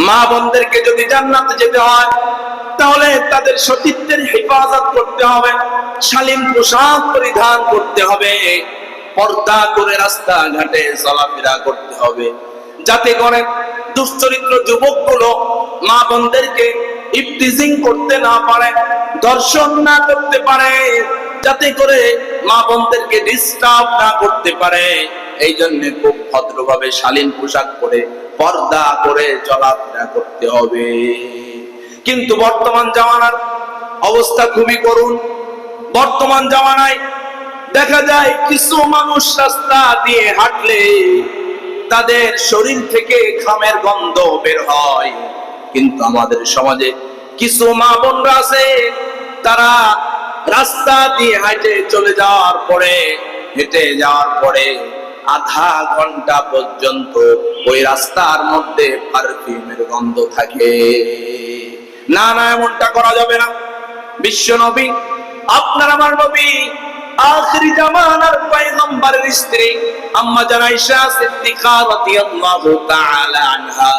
মা বোনদেরকে যদি জান্নাতে যেতে হয় তাহলে তাদের সতীত্বের হেফাজত করতে হবে, শালীন পোশাক পরিধান করতে হবে, পর্দা করে রাস্তাঘাটে চলাফেরা করতে হবে, যাতে করে দুশ্চরিত্র যুবকগুলো মা বোনদেরকে ইফতিজিং করতে না পারে, দর্শন না করতে পারে, যাতে করে মা বোনদেরকে ডিস্টার্ব না করতে পারে। এই জন্য খুব ভদ্রভাবে শালীন পোশাক পরে পর্দা করে চলাফেরা করতে হবে। কিন্তু বর্তমান জামানার অবস্থা খুবই করুণ। বর্তমান জামানায় দেখা যায় কিছু মানুষ রাস্তা দিয়ে হাঁটলে তাদের শরীর থেকে ঘামের গন্ধ বের হয়, কিন্তু আমাদের সমাজে কিছু মা বোনরা আছে তারা রাস্তা দিয়ে হেঁটে যাওয়ার পরে আধা ঘন্টা পর্যন্ত ওই রাস্তার মধ্যে পারফিউমের গন্ধ থাকে। না না, এমনটা করা যাবে না। বিশ্ব নবী, আপনার আমার নবী, আখিরি জামানার পয়গম্বরের স্ত্রী আম্মা জান আয়েশা সিদ্দিকা রাদিয়াল্লাহু তাআলা আনহা,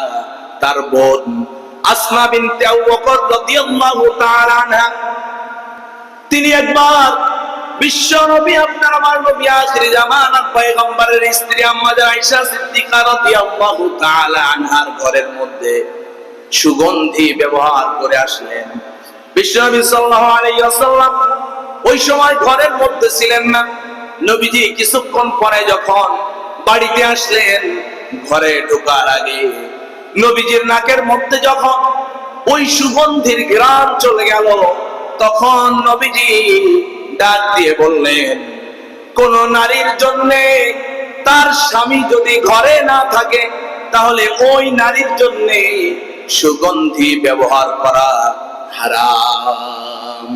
তার বোন আসমা বিনতে আবু বকর রাদিয়াল্লাহু তাআলা আনহা, তিনি একবার বিশ্ব নবী, আপনার আমার নবী, আখিরি জামানার পয়গম্বরের স্ত্রী আম্মা জান আয়েশা সিদ্দিকা রাদিয়াল্লাহু তাআলা আনহার ঘরের মধ্যে সুগন্ধি ব্যবহার করে আসলেন। বিশ্বনবী সাল্লাল্লাহু আলাইহি ওয়াসাল্লাম ওই সময় ঘরের মধ্যে ছিলেন না। নবীজি কিছুক্ষণ পরে যখন বাড়িতে আসলেন, ঘরে ঢোকার আগে নবীজির নাকের মধ্যে যখন ওই সুগন্ধির ঘ্রাণ চলে গেল, তখন নবীজি ডাক দিয়ে বললেন, কোন নারীর জন্য তার স্বামী যদি ঘরে না থাকে তাহলে ওই নারীর জন্য সুগন্ধি ব্যবহার করা হারাম।